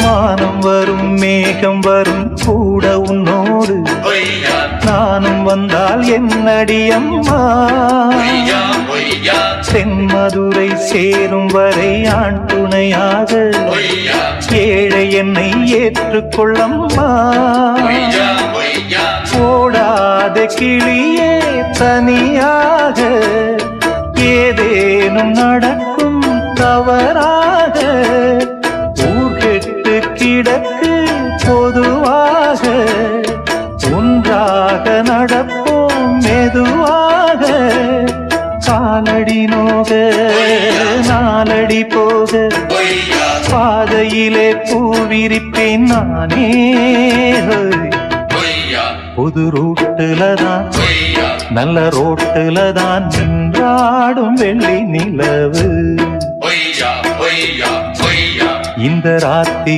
மானம் வரும் மேகம் வரும் கூட உன்னோடு நானும் வந்தால் என்னடி அம்மா தென்மதுரை சேரும் வரை ஆண் துணையாக ஏழை என்னை ஏற்றுக்கொள்ளம்மா ஓடாத கிளியே தனியாக ஏதேனும் நடக்கும் தவறாக ஊர் கெட்டு கிடக்கு பொதுவாக ஒன்றாக நடப்போம் மெதுவாக காலடி நோக நாலடி போக பாதையிலே பூவிரிப்பேன் நானே புது ரூட்டுலதான் நல்ல ரோட்டுலதான் நின்றாடும் வெள்ளி நிலவு இந்த ராத்தி